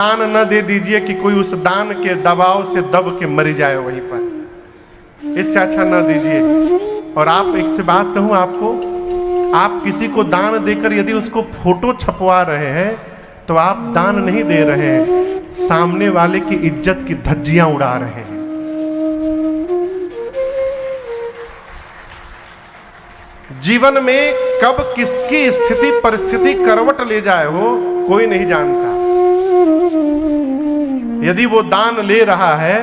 दान न दे दीजिए कि कोई उस दान के दबाव से दब के मर जाए वहीं पर, इससे अच्छा न दीजिए। और आप एक से बात कहूं आपको, आप किसी को दान देकर यदि उसको फोटो छपवा रहे हैं तो आप दान नहीं दे रहे हैं, सामने वाले की इज्जत की धज्जियां उड़ा रहे हैं। जीवन में कब किसकी स्थिति परिस्थिति करवट ले जाए हो कोई नहीं जानता। यदि वो दान ले रहा है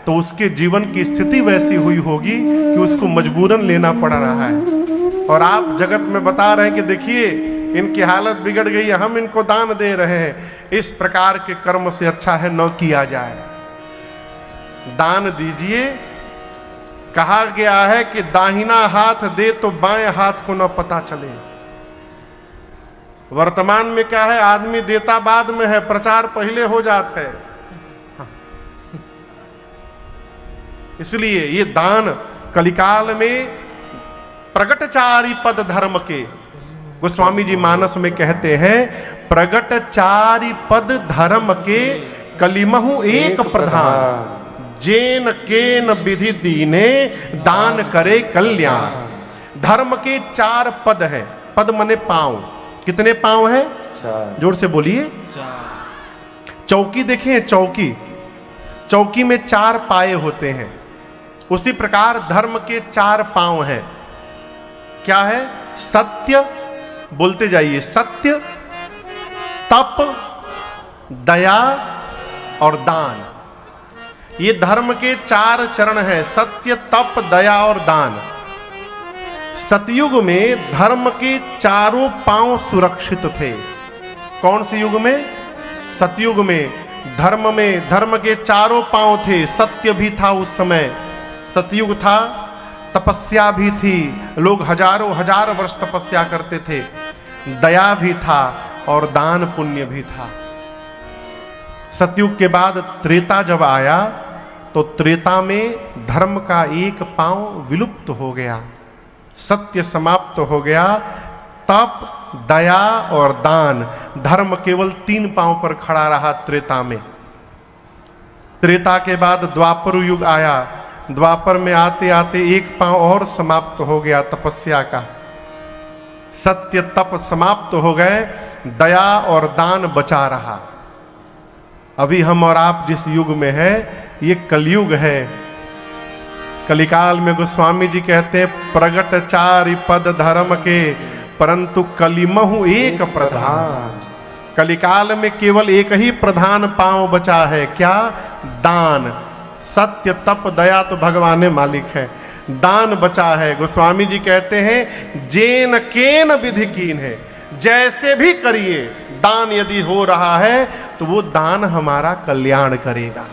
तो उसके जीवन की स्थिति वैसी हुई होगी कि उसको मजबूरन लेना पड़ रहा है। और आप जगत में बता रहे हैं कि देखिए इनकी हालत बिगड़ गई है, हम इनको दान दे रहे हैं। इस प्रकार के कर्म से अच्छा है न किया जाए। दान दीजिए। कहा गया है कि दाहिना हाथ दे तो बाएं हाथ को न पता चले। वर्तमान में क्या है, आदमी देता बाद में है, प्रचार पहले हो जाता है। इसलिए ये दान कलिकाल में प्रगटचारी पद धर्म के, गोस्वामी जी मानस में कहते हैं, प्रगटचारी पद धर्म के कलिमहु एक प्रधान, जेन केन विधि दीने दान करे कल्याण। धर्म के 4 पद हैं। पद मने पांव। कितने पांव हैं? 4। जोर से बोलिए। 4। चौकी देखें, चौकी, चौकी में 4 पाए होते हैं। उसी प्रकार धर्म के 4 पांव हैं। क्या है? सत्य, बोलते जाइए, सत्य, तप, दया और दान। ये धर्म के 4 चरण हैं, सत्य, तप, दया और दान। सतयुग में धर्म के चारों पांव सुरक्षित थे। कौन से युग में? सतयुग में धर्म के चारों पांव थे। सत्य भी था उस समय, सतयुग था, तपस्या भी थी, लोग हजारों हजार वर्ष तपस्या करते थे, दया भी था और दान पुण्य भी था। सतयुग के बाद त्रेता जब आया तो त्रेता में धर्म का एक पांव विलुप्त हो गया, सत्य समाप्त हो गया। तप, दया और दान, धर्म केवल 3 पांव पर खड़ा रहा त्रेता में। त्रेता के बाद द्वापर युग आया। द्वापर में आते आते एक पांव और समाप्त हो गया, तपस्या का। सत्य तप समाप्त हो गए, दया और दान बचा रहा। अभी हम और आप जिस युग में है ये कलयुग है। कलिकाल में गोस्वामी जी कहते हैं, प्रगटचारी पद धर्म के परंतु कलिमहु एक प्रधान। कलिकाल में केवल एक ही प्रधान पांव बचा है। क्या? दान। सत्य तप दया तो भगवान मालिक है, दान बचा है। गोस्वामी जी कहते हैं, जेन केन विधि कीन है, जैसे भी करिए दान यदि हो रहा है तो वो दान हमारा कल्याण करेगा।